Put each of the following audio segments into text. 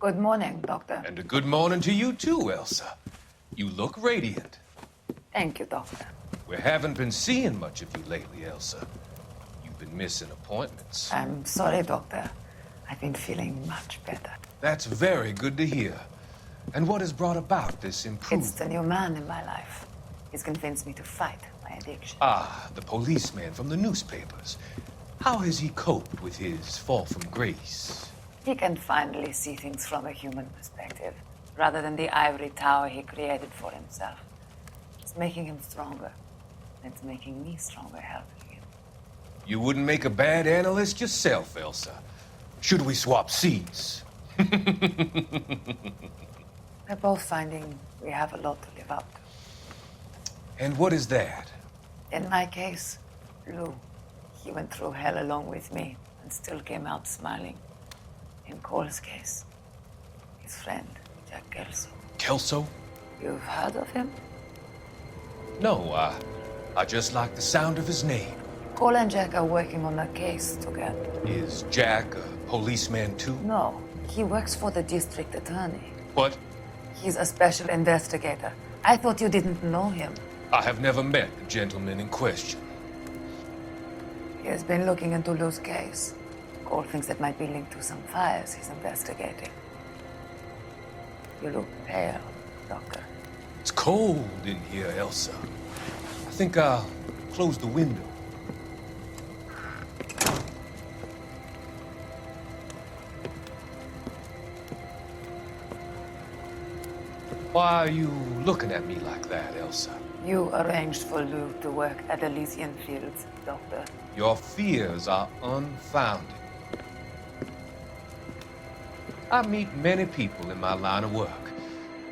Good morning, Doctor. And a good morning to you too, Elsa. You look radiant. Thank you, Doctor. We haven't been seeing much of you lately, Elsa. You've been missing appointments. I'm sorry, Doctor. I've been feeling much better. That's very good to hear. And what has brought about this improvement? It's the new man in my life. He's convinced me to fight my addiction. Ah, the policeman from the newspapers. How has he coped with his fall from grace? He can finally see things from a human perspective, rather than the ivory tower he created for himself. It's making him stronger. It's making me stronger helping him. You wouldn't make a bad analyst yourself, Elsa. Should we swap seats? We're both finding we have a lot to live up to. And what is that? In my case, Lou. He went through hell along with me and still came out smiling. In Cole's case, his friend, Jack Kelso. Kelso? You've heard of him? No, I just like the sound of his name. Cole and Jack are working on a case together. Is Jack a policeman too? No, he works for the district attorney. What? He's a special investigator. I thought you didn't know him. I have never met the gentleman in question. He has been looking into Lou's case. Cole thinks it might be linked to some fires he's investigating. You look pale, Doctor. It's cold in here, Elsa. I think I'll close the window. Why are you looking at me like that, Elsa? You arranged for Lou to work at Elysian Fields, Doctor. Your fears are unfounded. I meet many people in my line of work.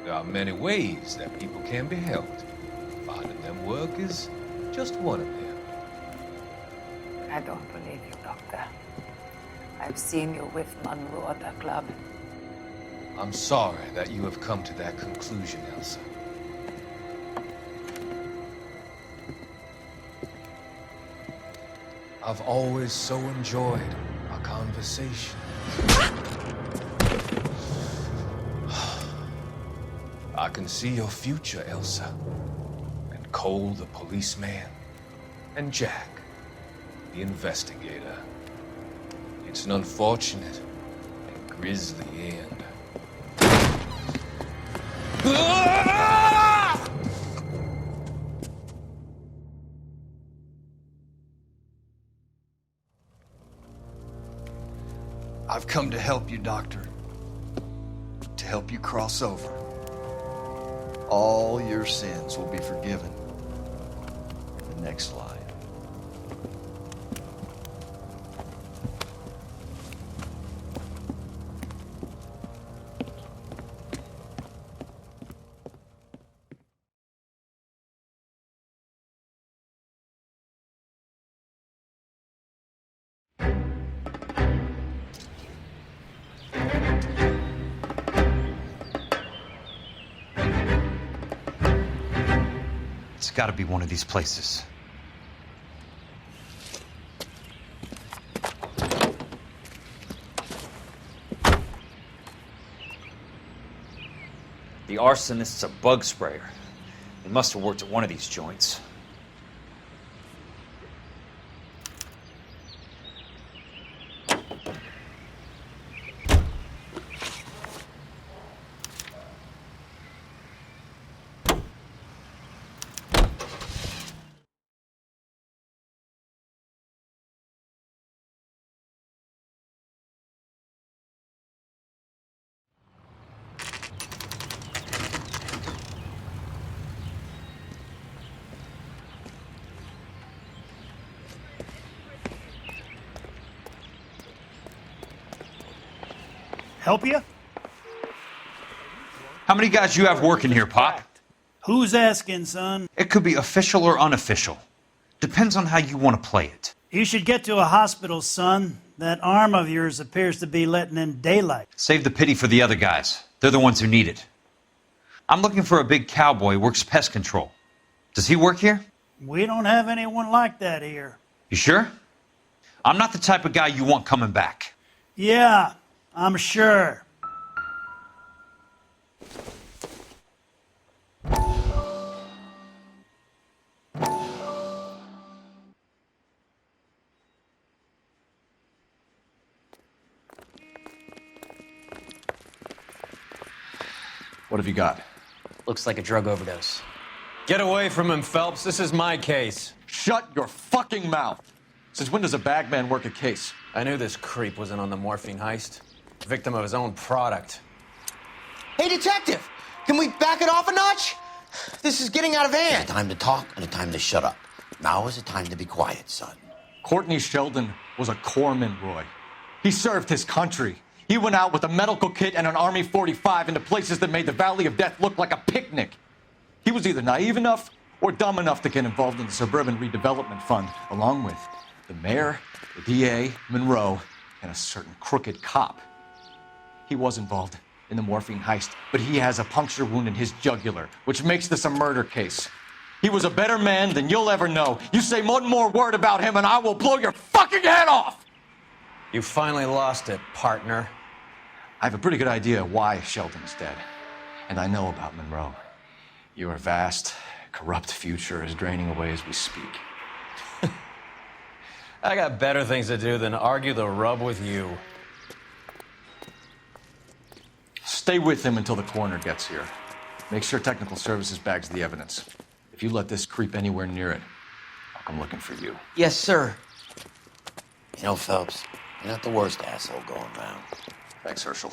There are many ways that people can be helped. Finding them work is just one of them. I don't believe you, Doctor. I've seen you with Monroe at the club. I'm sorry that you have come to that conclusion, Elsa. I've always so enjoyed our conversation. I can see your future, Elsa. And Cole, the policeman. And Jack, the investigator. It's an unfortunate and grisly end. I've come to help you, Doctor. To help you cross over. All your sins will be forgiven in the next life. It's got to be one of these places. The arsonist's a bug sprayer. He must have worked at one of these joints. Help you? How many guys you have working here, Pop? Who's asking, son? It could be official or unofficial. Depends on how you want to play it. You should get to a hospital, son. That arm of yours appears to be letting in daylight. Save the pity for the other guys. They're the ones who need it. I'm looking for a big cowboy who works pest control. Does he work here? We don't have anyone like that here. You sure? I'm not the type of guy you want coming back. Yeah, I'm sure. What have you got? Looks like a drug overdose. Get away from him, Phelps. This is my case. Shut your fucking mouth! Since when does a bagman work a case? I knew this creep was in on the morphine heist. Victim of his own product. Hey, detective! Can we back it off a notch? This is getting out of hand. There's a time to talk and a time to shut up. Now is the time to be quiet, son. Courtney Sheldon was a corpsman, Roy. He served his country. He went out with a medical kit and an Army 45 into places that made the Valley of Death look like a picnic. He was either naive enough or dumb enough to get involved in the Suburban Redevelopment Fund, along with the mayor, the DA, Monroe, and a certain crooked cop. He was involved in the morphine heist, but he has a puncture wound in his jugular, which makes this a murder case. He was a better man than you'll ever know. You say one more word about him and I will blow your fucking head off! You finally lost it, partner. I have a pretty good idea why Sheldon's dead. And I know about Monroe. Your vast, corrupt future is draining away as we speak. I got better things to do than argue the rub with you. Stay with him until the coroner gets here. Make sure technical services bags the evidence. If you let this creep anywhere near it, I'll come looking for you. Yes, sir. You know, Phelps, you're not the worst asshole going around. Thanks, Herschel.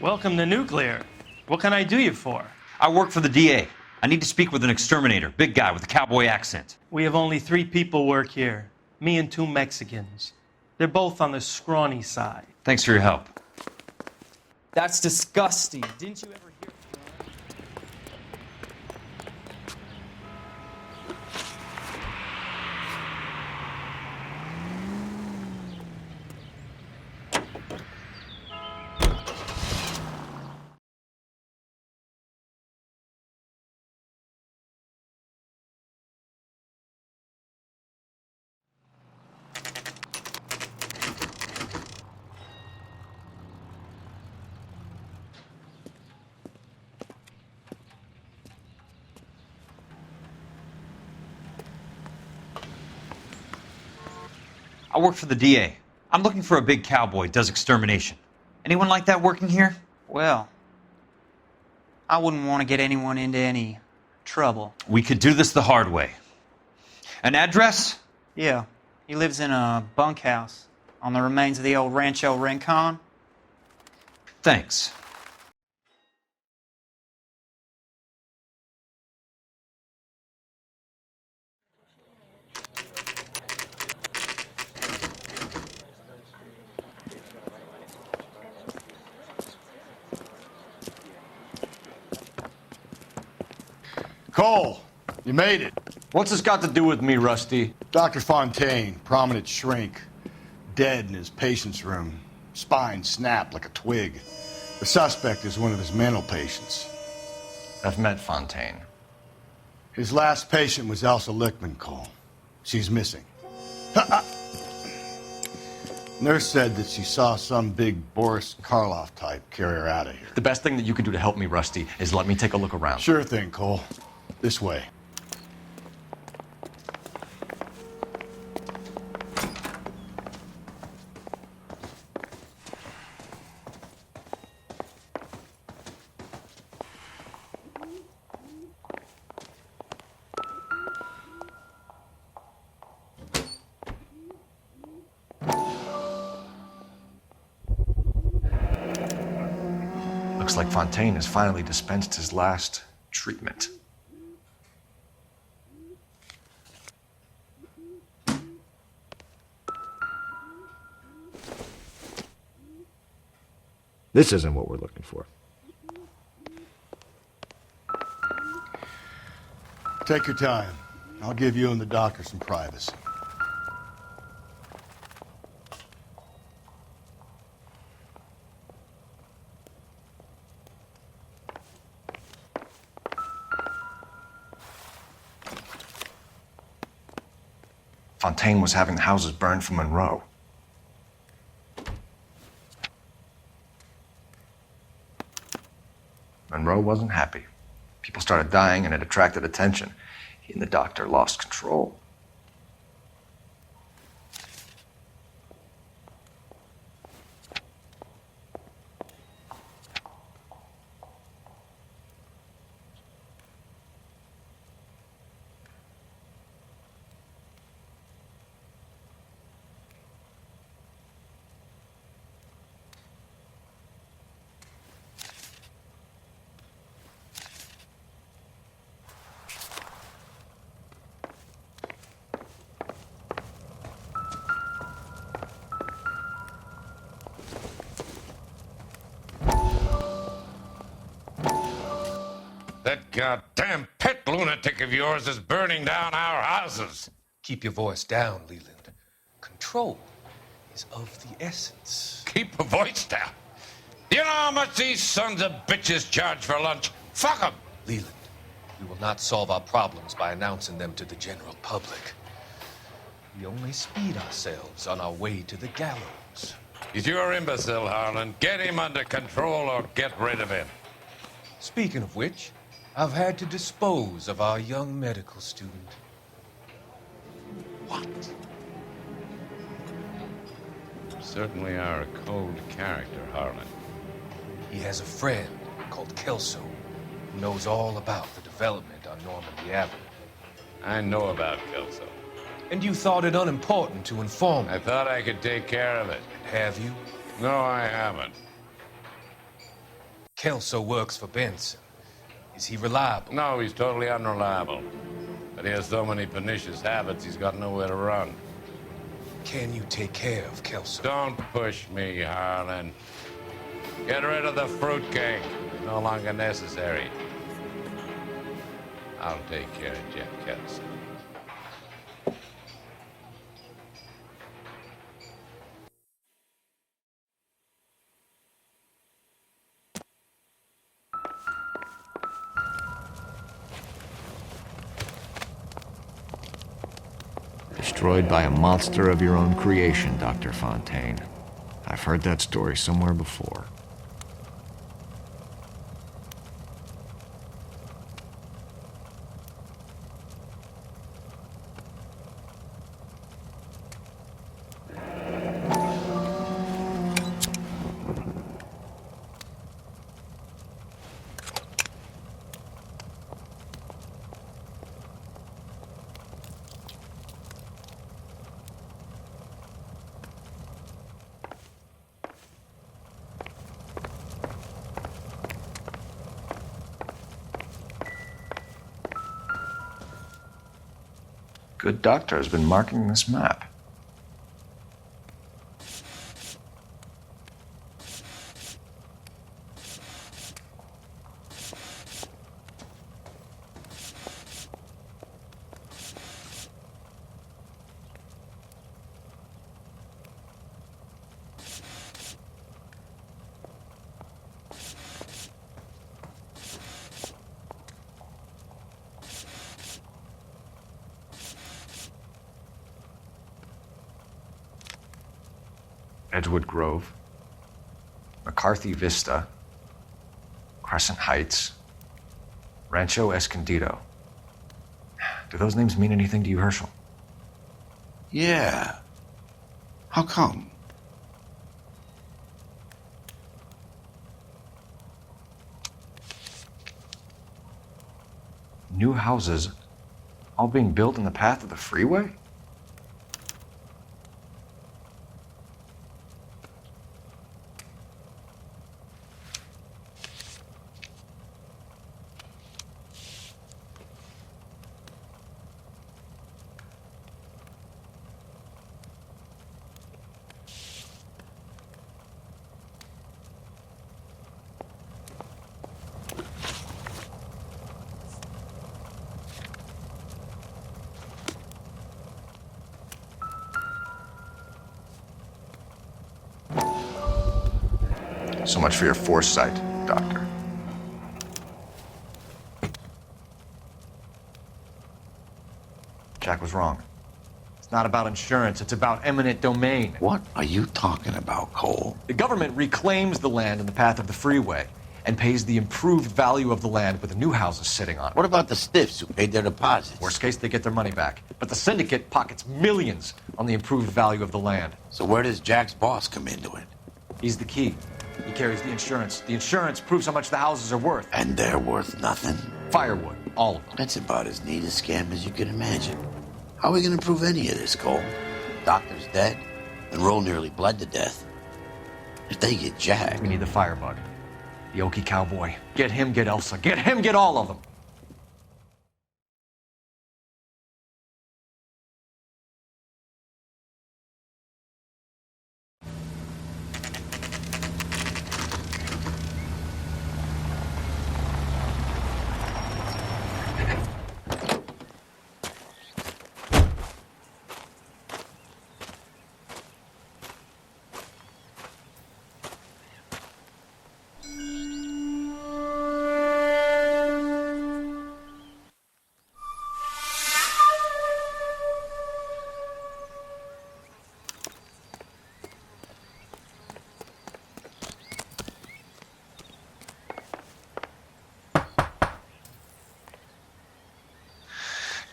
Welcome to Nuclear. What can I do you for? I work for the DA. I need to speak with an exterminator, big guy with a cowboy accent. We have only 3 people work here. Me and 2 Mexicans. They're both on the scrawny side. Thanks for your help. That's disgusting. Didn't you ever hear? I work for the DA. I'm looking for a big cowboy, does extermination. Anyone like that working here? Well, I wouldn't want to get anyone into any trouble. We could do this the hard way. An address? Yeah, he lives in a bunkhouse on the remains of the old Rancho Rincon. Thanks. Cole, you made it. What's this got to do with me, Rusty? Dr. Fontaine, prominent shrink, dead in his patient's room. Spine snapped like a twig. The suspect is one of his mental patients. I've met Fontaine. His last patient was Elsa Lichtman, Cole. She's missing. Nurse said that she saw some big Boris Karloff type carry her out of here. The best thing that you can do to help me, Rusty, is let me take a look around. Sure thing, Cole. This way. Looks like Fontaine has finally dispensed his last treatment. This isn't what we're looking for. Take your time. I'll give you and the doctor some privacy. Fontaine was having the houses burned for Monroe. Monroe wasn't happy. People started dying and it attracted attention. He and the doctor lost control. That goddamn pet lunatic of yours is burning down our houses. Keep your voice down, Leland. Control is of the essence. Keep your voice down? You know how much these sons of bitches charge for lunch? Fuck them. Leland, we will not solve our problems by announcing them to the general public. We only speed ourselves on our way to the gallows. He's your imbecile, Harlan. Get him under control or get rid of him. Speaking of which, I've had to dispose of our young medical student. What? You certainly are a cold character, Harlan. He has a friend called Kelso who knows all about the development on Normandy Avenue. I know about Kelso. And you thought it unimportant to inform me. I thought I could take care of it. Have you? No, I haven't. Kelso works for Benson. Is he reliable? No, he's totally unreliable. But he has so many pernicious habits, he's got nowhere to run. Can you take care of Kelso? Don't push me, Harlan. Get rid of the fruitcake. It's no longer necessary. I'll take care of Jeff Kelso. Destroyed by a monster of your own creation, Dr. Fontaine. I've heard that story somewhere before. Good doctor has been marking this map. Edgewood Grove, McCarthy Vista, Crescent Heights, Rancho Escondido. Do those names mean anything to you, Herschel? Yeah. How come? New houses all being built in the path of the freeway? So much for your foresight, Doctor. Jack was wrong. It's not about insurance. It's about eminent domain. What are you talking about, Cole? The government reclaims the land in the path of the freeway and pays the improved value of the land with the new houses sitting on it. What about the stiffs who paid their deposits? Worst case, they get their money back. But the syndicate pockets millions on the improved value of the land. So where does Jack's boss come into it? He's the key. He carries the insurance. The insurance proves how much the houses are worth. And they're worth nothing? Firewood, all of them. That's about as neat a scam as you can imagine. How are we going to prove any of this, Cole? Doctor's dead, and Roll nearly bled to death. If they get Jack... We need the firebug. The Okie cowboy. Get him, get Elsa. Get him, get all of them.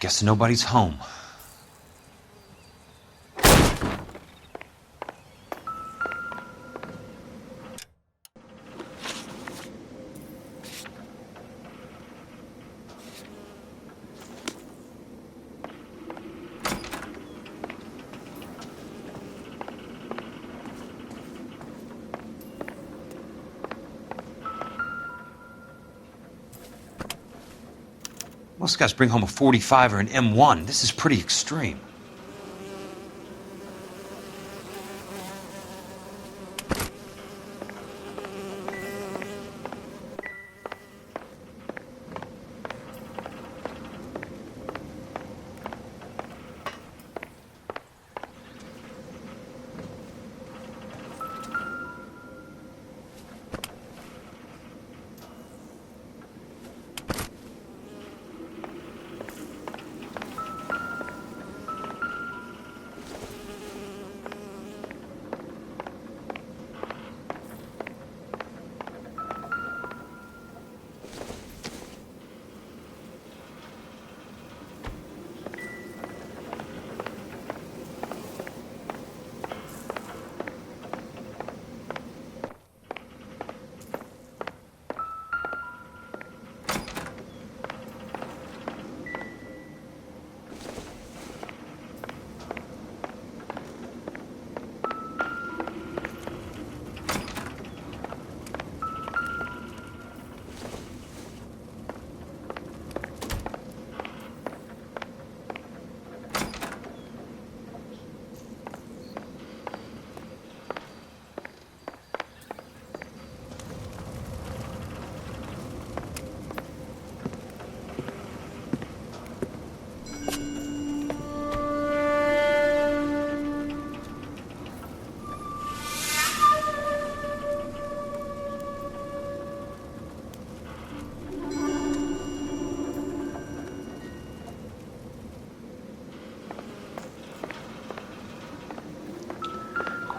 Guess nobody's home. Most guys bring home a 45 or an M1. This is pretty extreme.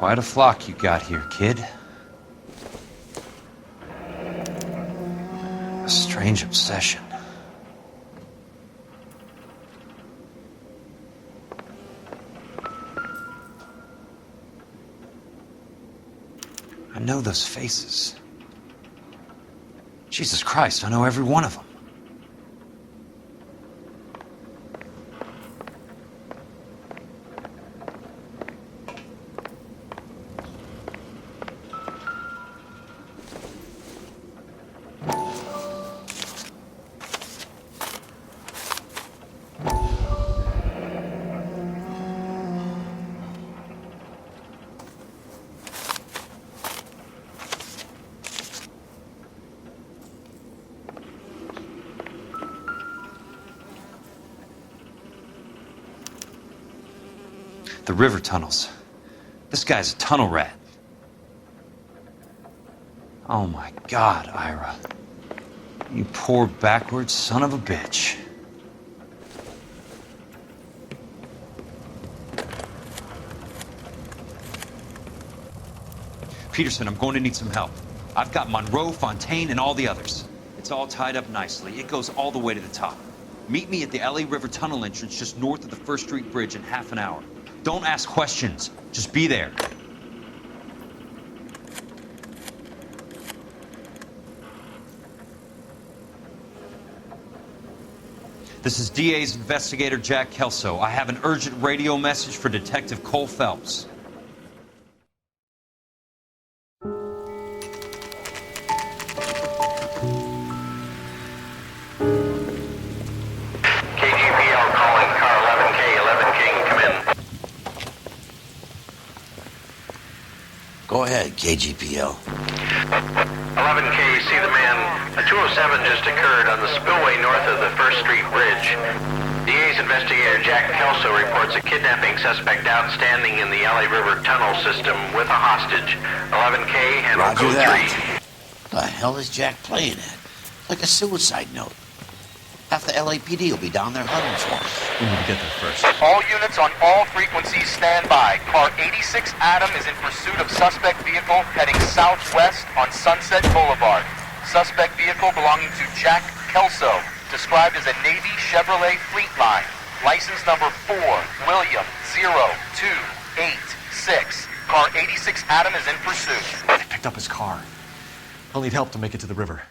Quite a flock you got here, kid. A strange obsession. I know those faces. Jesus Christ, I know every one of them. The river tunnels. This guy's a tunnel rat. Oh my God, Ira. You poor backwards son of a bitch. Peterson, I'm going to need some help. I've got Monroe, Fontaine, and all the others. It's all tied up nicely. It goes all the way to the top. Meet me at the LA River Tunnel entrance just north of the First Street Bridge in half an hour. Don't ask questions. Just be there. This is DA's investigator Jack Kelso. I have an urgent radio message for Detective Cole Phelps. KGPL calling car 11K, 11 King, come in. Go ahead, KGPL. 11K, see the man. A 207 just occurred on the spillway north of the First Street Bridge. DA's investigator Jack Kelso reports a kidnapping suspect outstanding in the LA River Tunnel system with a hostage. 11K, handle Roger code that. The hell is Jack playing at? Like a suicide note. Half the LAPD will be down there hunting for him. We need to get there first. All units on all frequencies stand by. Car 86 Adam is in pursuit of suspect vehicle heading southwest on Sunset Boulevard. Suspect vehicle belonging to Jack Kelso, described as a Navy Chevrolet Fleetline. License number 4, William 0286. Car 86 Adam is in pursuit. They picked up his car. I'll need help to make it to the river.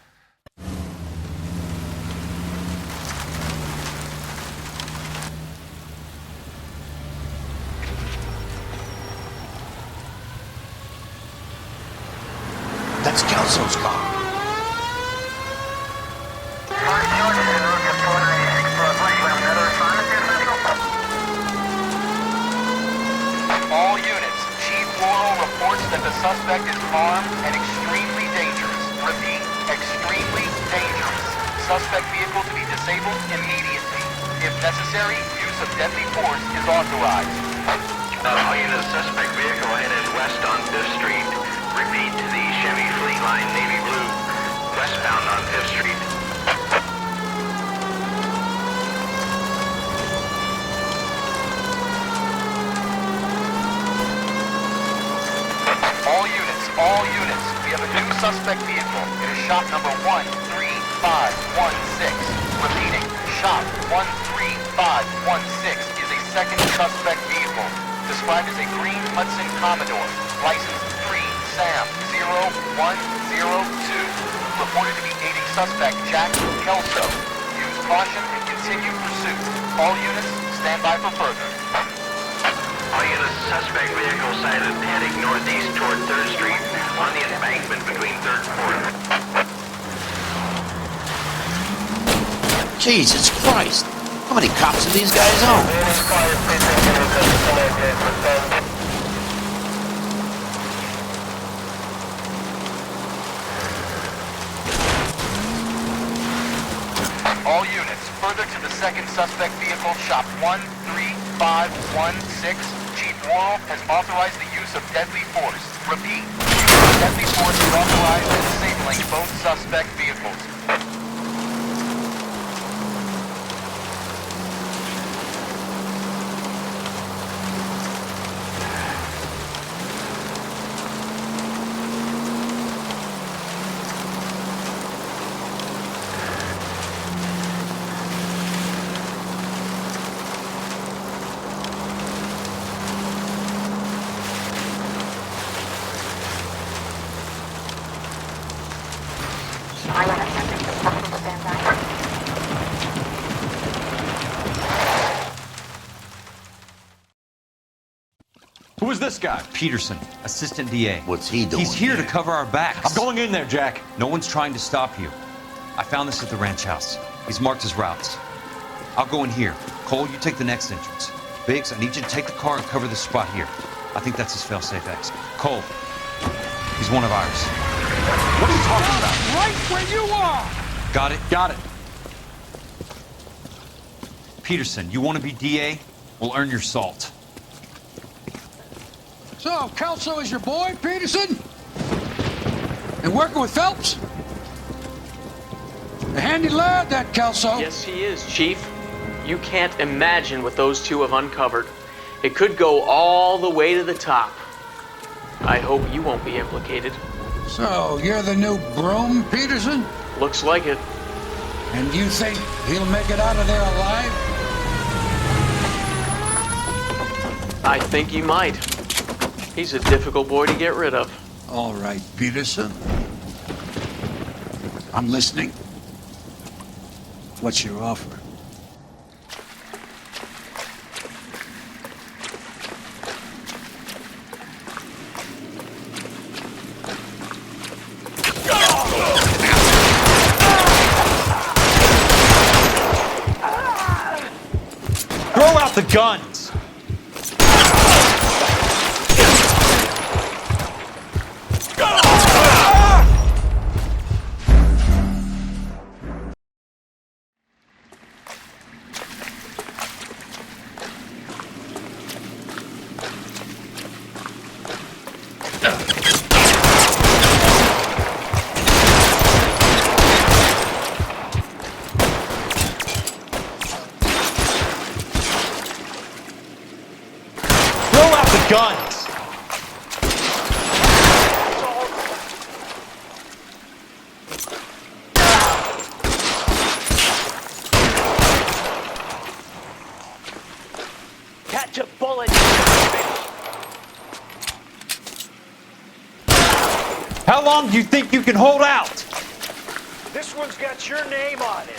That's Kelso's car. All units, Chief Laurel reports that the suspect is armed and extremely dangerous. Repeat, extremely dangerous. Suspect vehicle to be disabled immediately. If necessary, use of deadly force is authorized. All units, suspect vehicle headed west on 5th Street. Repeat, the Chevy Fleetline navy blue, westbound on 5th Street. All units, we have a new suspect vehicle. It is shop number 13516. Repeating, shop 13516 is a second suspect vehicle, described as a green Hudson Commodore, license 3 Sam 0102, reported to be aiding suspect Jack Kelso. Use caution and continue pursuit. All units, stand by for further. All units, suspect vehicle sighted heading northeast toward 3rd Street on the embankment between 3rd and 4th. Jesus Christ! How many cops do these guys own? All units, further to the second suspect vehicle, shop 13516. Chief Laurel has authorized the use of deadly force. Repeat, use of deadly force is authorized in disabling both suspect vehicles. Who is this guy? Peterson, assistant DA. What's he doing? He's here to cover our backs. I'm going in there, Jack. No one's trying to stop you. I found this at the ranch house. He's marked his routes. I'll go in here. Cole, you take the next entrance. Biggs, I need you to take the car and cover this spot here. I think that's his fail-safe exit. Cole, he's one of ours. What are you talking about? Right where you are! Got it? Got it. Peterson, you want to be DA? We'll earn your salt. So, Kelso is your boy, Peterson? And working with Phelps? A handy lad, that Kelso. Yes, he is, Chief. You can't imagine what those two have uncovered. It could go all the way to the top. I hope you won't be implicated. So, you're the new Broom, Peterson? Looks like it. And you think he'll make it out of there alive? I think he might. He's a difficult boy to get rid of. All right, Peterson. I'm listening. What's your offer? Throw out the guns! Guns! Catch a bullet! How long do you think you can hold out? This one's got your name on it.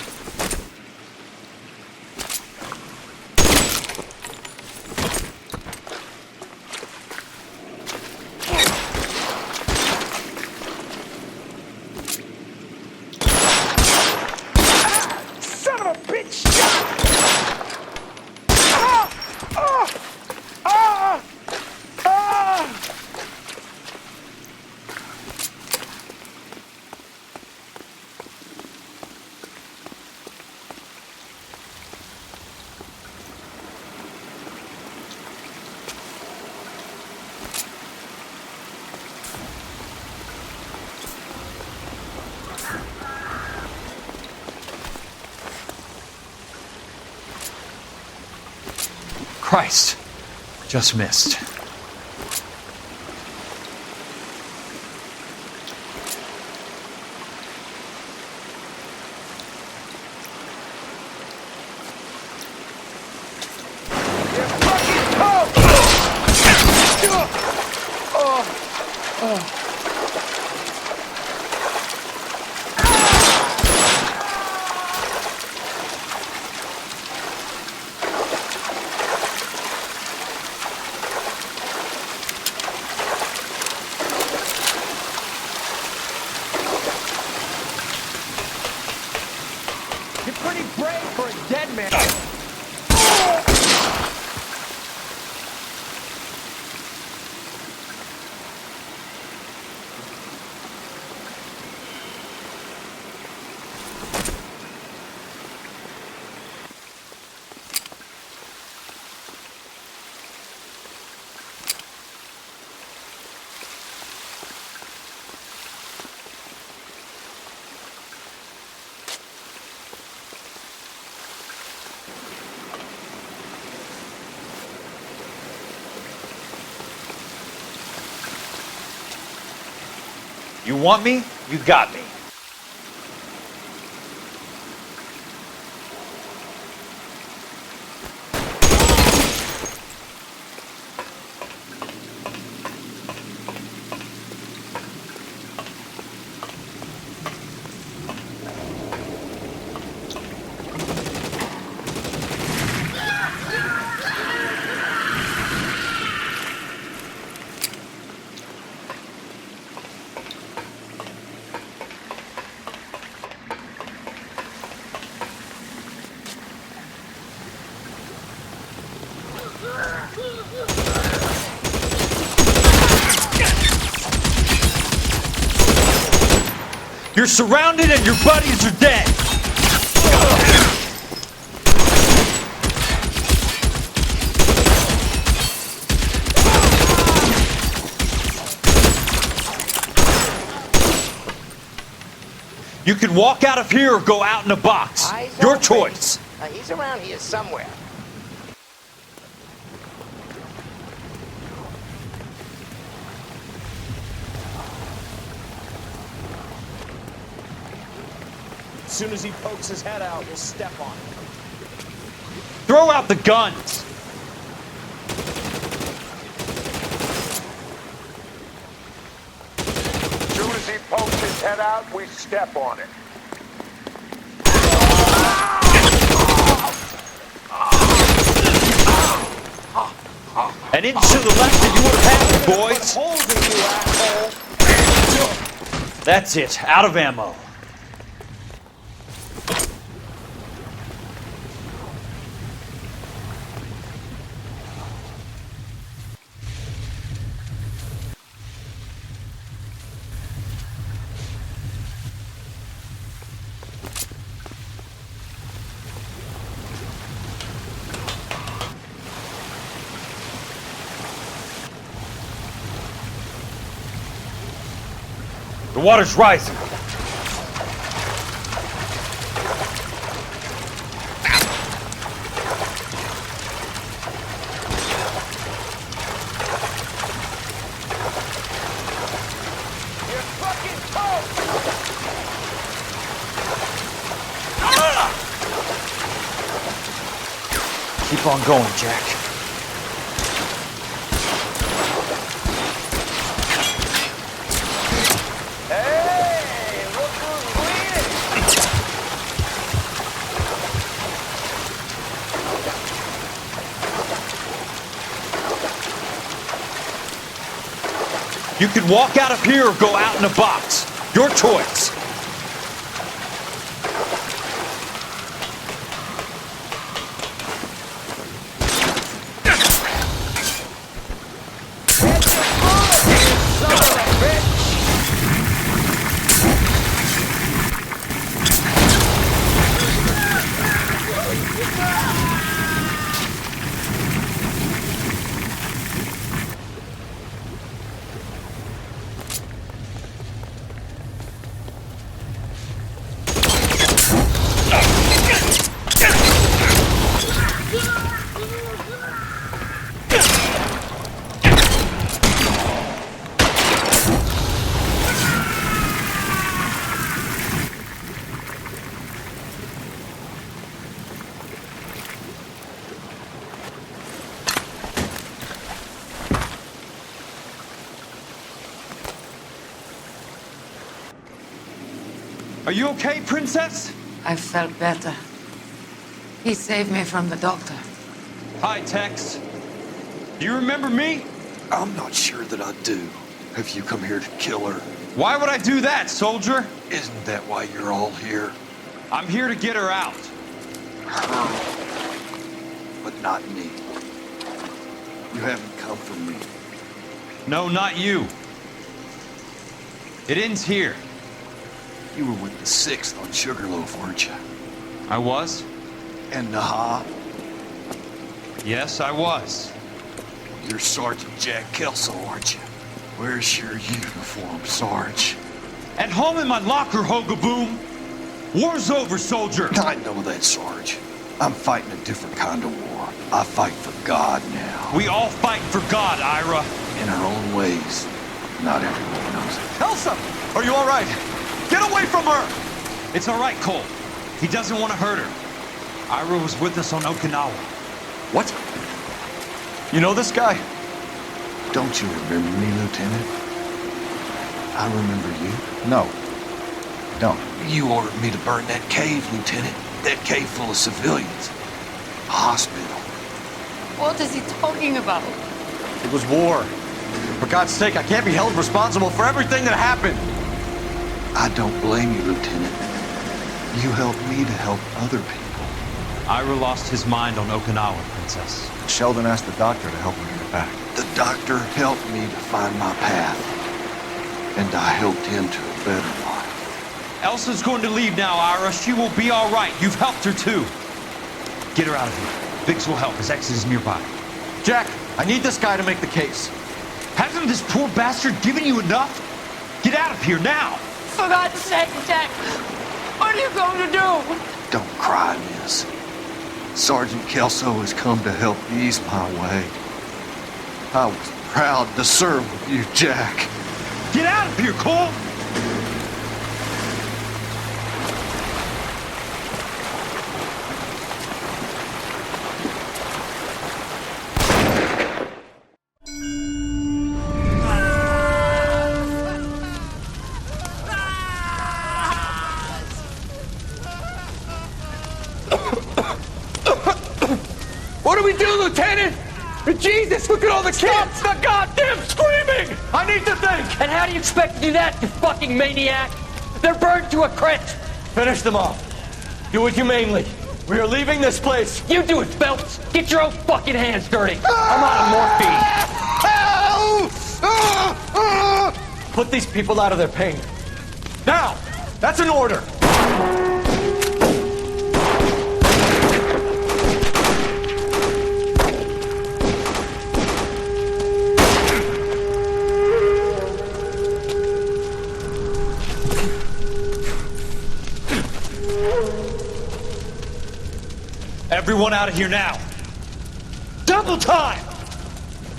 Christ, just missed. You're pretty brave for a dead man. You want me? You got me. You're surrounded and your buddies are dead. You can walk out of here or go out in a box. Your choice. He's around here somewhere. soon as he pokes his head out, we'll step on him. Throw out the guns! As soon as he pokes his head out, we step on it. An inch to the left and you would have had it, boys! Holes in you, asshole! That's it, out of ammo. The water's rising. Keep on going, Jack. Hey, look who's bleeding! You can walk out of here or go out in a box. Your choice. Are you okay, Princess? I felt better. He saved me from the doctor. Hi, Tex. Do you remember me? I'm not sure that I do. Have you come here to kill her? Why would I do that, soldier? Isn't that why you're all here? I'm here to get her out. Her. But not me. You haven't come for me. No, not you. It ends here. You were with the 6th on Sugarloaf, weren't you? I was? And Naha? Yes, I was. You're Sergeant Jack Kelso, aren't you? Where's your uniform, Sarge? At home in my locker, Hogaboom. War's over, soldier. I know that, Sarge. I'm fighting a different kind of war. I fight for God now. We all fight for God, Ira. In our own ways. Not everyone knows it. Elsa! Are you all right? Get away from her! It's all right, Cole. He doesn't want to hurt her. Ira was with us on Okinawa. What? You know this guy? Don't you remember me, Lieutenant? I remember you. No. Don't. You ordered me to burn that cave, Lieutenant. That cave full of civilians. A hospital. What is he talking about? It was war. For God's sake, I can't be held responsible for everything that happened. I don't blame you, Lieutenant. You helped me to help other people. Ira lost his mind on Okinawa, Princess. Sheldon asked the doctor to help him get back. The doctor helped me to find my path. And I helped him to a better life. Elsa's going to leave now, Ira. She will be all right. You've helped her, too. Get her out of here. Biggs will help. His exit is nearby. Jack, I need this guy to make the case. Hasn't this poor bastard given you enough? Get out of here now! For God's sake, Jack! What are you going to do? Don't cry, miss. Sergeant Kelso has come to help ease my way. I was proud to serve with you, Jack. Get out of here, Cole! Jesus, look at all the kids! Stop the goddamn screaming! I need to think! And how do you expect to do that, you fucking maniac? They're burned to a crisp! Finish them off. Do it humanely. We are leaving this place. You do it, Phelps! Get your own fucking hands dirty! I'm out of morphine! Put these people out of their pain. Now! That's an order! Everyone out of here now. Double time!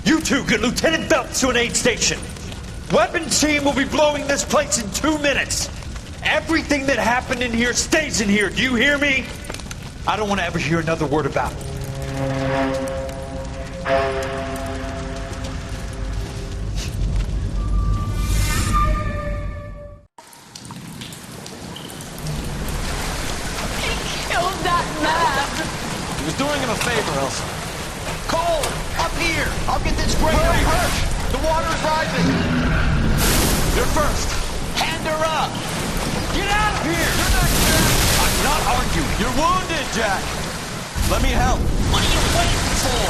You two get Lieutenant Phelps to an aid station. Weapons team will be blowing this place in 2 minutes. Everything that happened in here stays in here. Do you hear me? I don't want to ever hear another word about it. Killed that man! He was doing him a favor, Elsa. Cole, up here. I'll get this grader. Where are you hurt? The water's rising. You're first. Hand her up. Get out of here! You're not Jack! I'm not arguing. You're wounded, Jack. Let me help. What are you waiting for?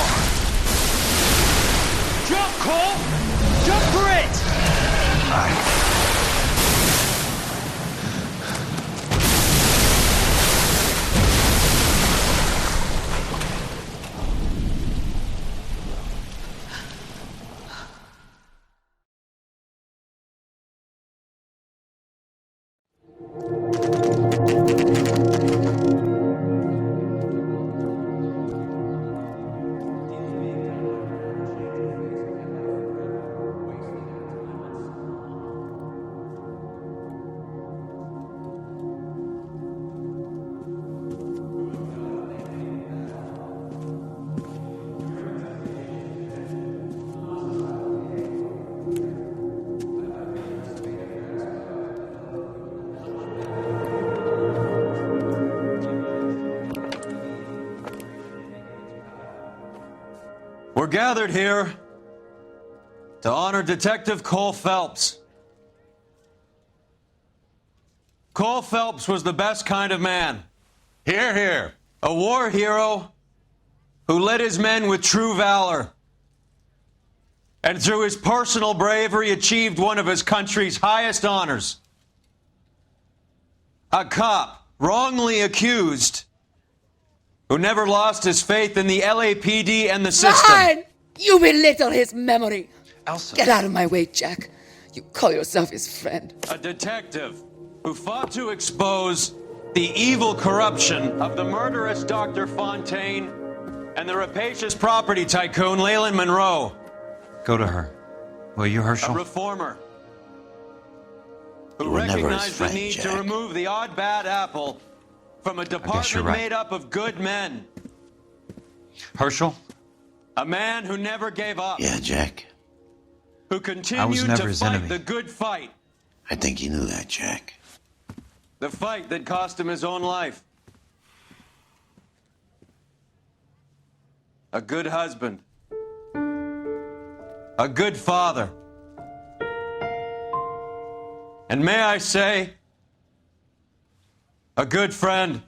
Jump, Cole! Jump for it! We're gathered here to honor Detective Cole Phelps. Cole Phelps was the best kind of man. Hear, hear. A war hero who led his men with true valor. And through his personal bravery achieved one of his country's highest honors. A cop wrongly accused who never lost his faith in the LAPD and the system. Fine! You belittle his memory. Elsa. Get out of my way, Jack. You call yourself his friend. A detective who fought to expose the evil corruption of the murderous Dr. Fontaine and the rapacious property tycoon Leyland Monroe. Go to her. Will you, Herschel? A reformer who You were never his recognized friend, the need Jack. to remove the odd bad apple from a guess you're department right. made up of good men. Herschel? A man who never gave up. Yeah, Jack. Who I was continued never to his fight enemy. the good fight. I think you knew that, Jack. The fight that cost him his own life. A good husband. A good father. And may I say, a good friend.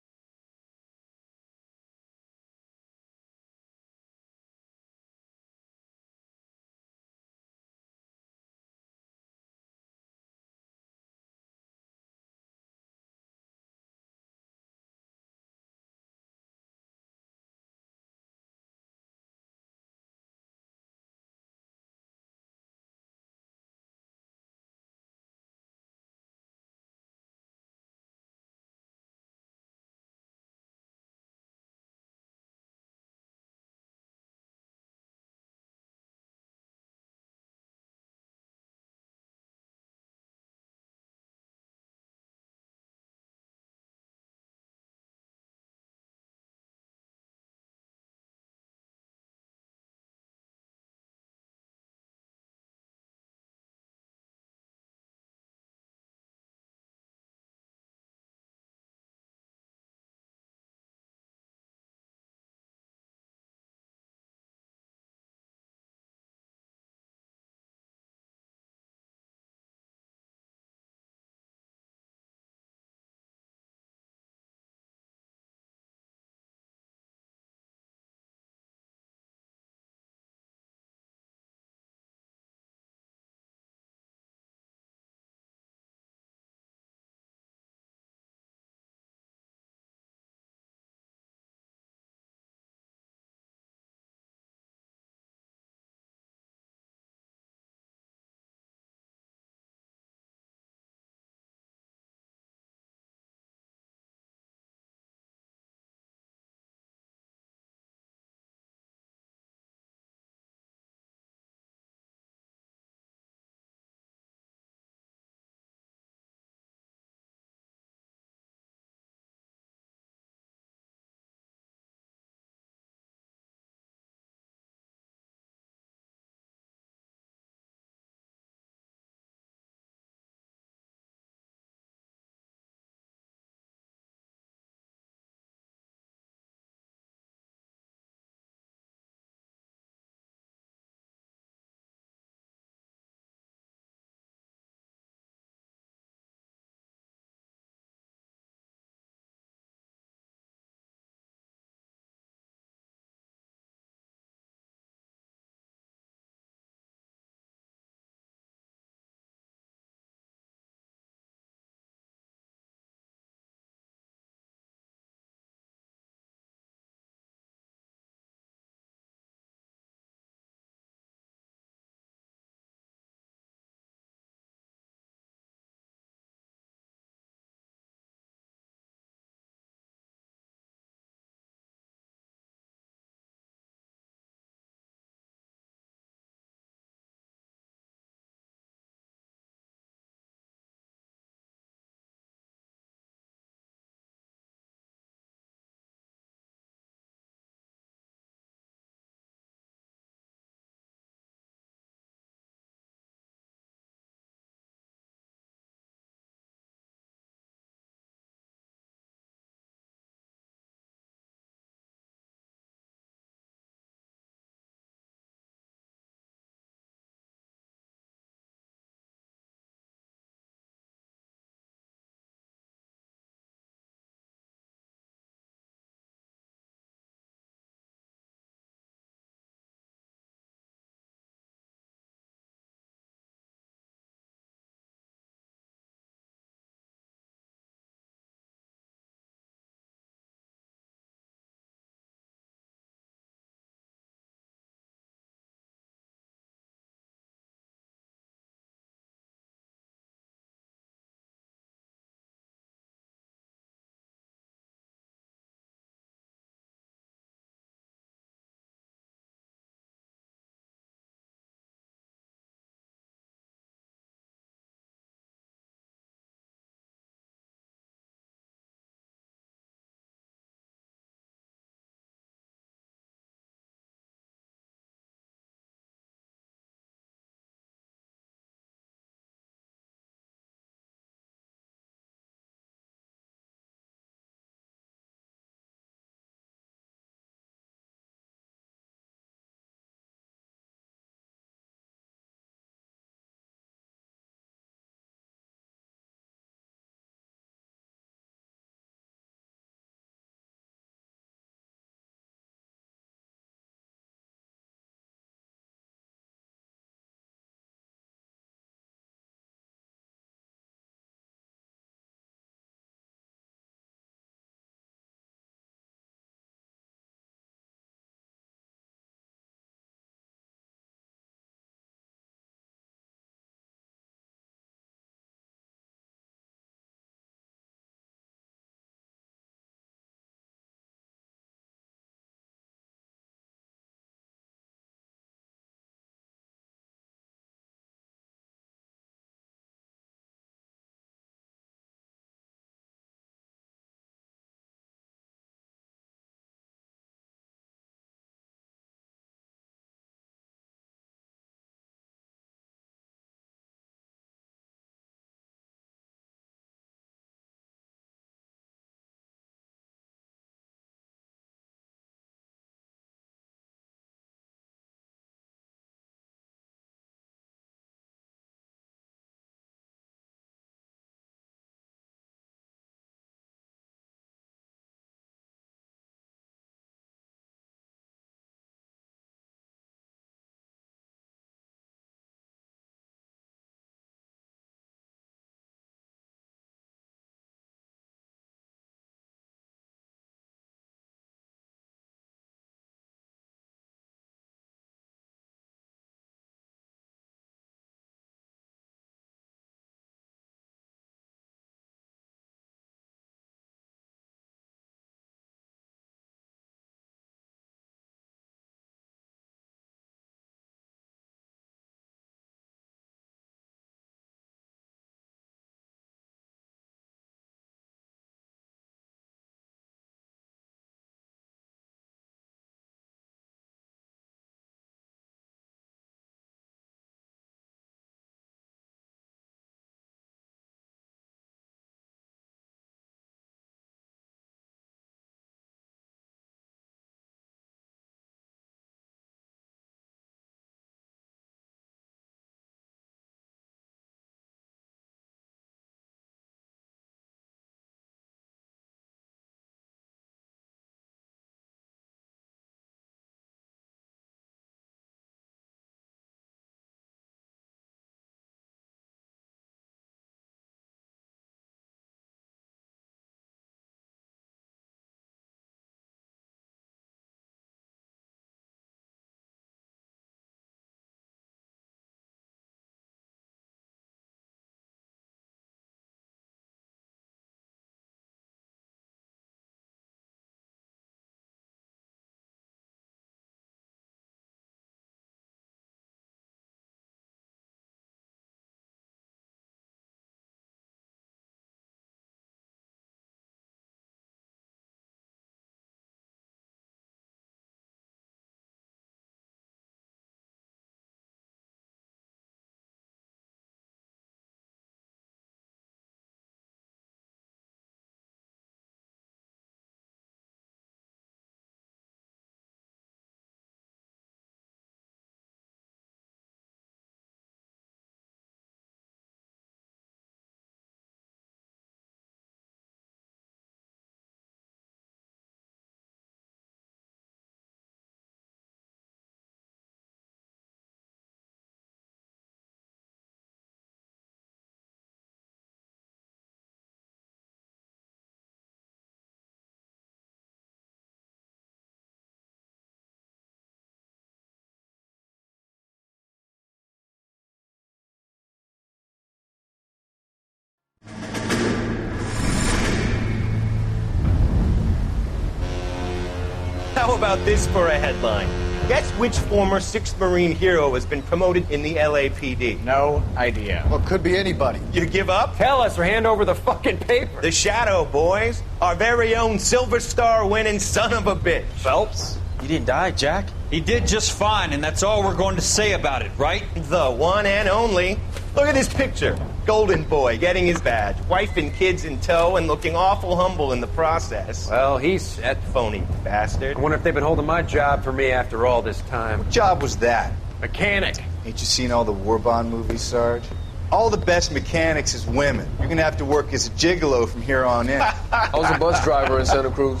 How about this for a headline? Guess which former 6th Marine hero has been promoted in the LAPD? No idea. Well, it could be anybody. You give up? Tell us or hand over the fucking paper. The Shadow, boys. Our very own Silver Star winning son of a bitch. Phelps? He didn't die, Jack. He did just fine, and that's all we're going to say about it, right? The one and only. Look at this picture. Golden boy getting his badge, wife and kids in tow, and looking awful humble in the process. Well, he's set. Phony bastard. I wonder if they've been holding my job for me after all this time. What job was that? Mechanic. Ain't you seen all the war bond movies, Sarge? All the best mechanics is women. You're gonna have to work as a gigolo from here on in. I was a bus driver in Santa Cruz.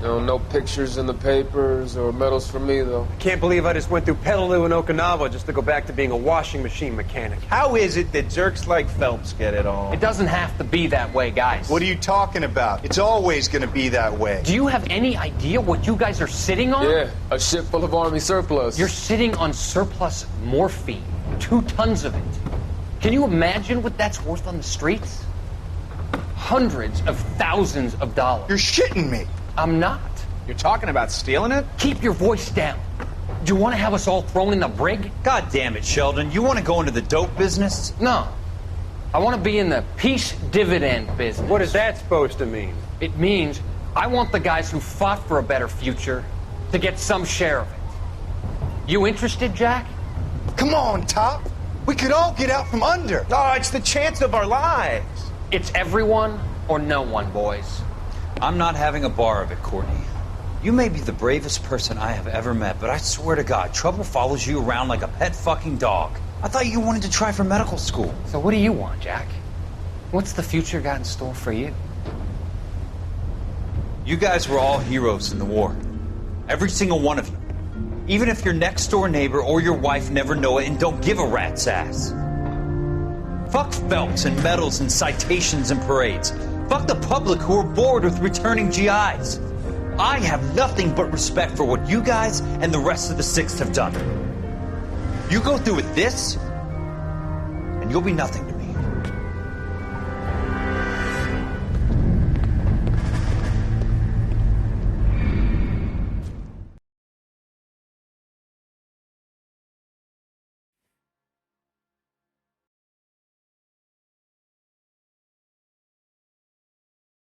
No pictures in the papers or medals for me, though. I can't believe I just went through Petaloo and Okinawa just to go back to being a washing machine mechanic. How is it that jerks like Phelps get it all? It doesn't have to be that way, guys. What are you talking about? It's always gonna be that way. Do you have any idea what you guys are sitting on? Yeah, a ship full of Army surplus. You're sitting on surplus morphine. 2 tons of it. Can you imagine what that's worth on the streets? Hundreds of thousands of dollars. You're shitting me. I'm not. You're talking about stealing it? Keep your voice down. Do you want to have us all thrown in the brig? God damn it, Sheldon. You want to go into the dope business? No. I want to be in the peace dividend business. What is that supposed to mean? It means I want the guys who fought for a better future to get some share of it. You interested, Jack? Come on, Top. We could all get out from under. Oh, it's the chance of our lives. It's everyone or no one, boys. I'm not having a bar of it, Courtney. You may be the bravest person I have ever met, but I swear to God, trouble follows you around like a pet fucking dog. I thought you wanted to try for medical school. So what do you want, Jack? What's the future got in store for you? You guys were all heroes in the war. Every single one of you. Even if your next door neighbor or your wife never know it and don't give a rat's ass. Fuck Phelps and medals and citations and parades. Fuck the public who are bored with returning GIs. I have nothing but respect for what you guys and the rest of the 6th have done. You go through with this, and you'll be nothing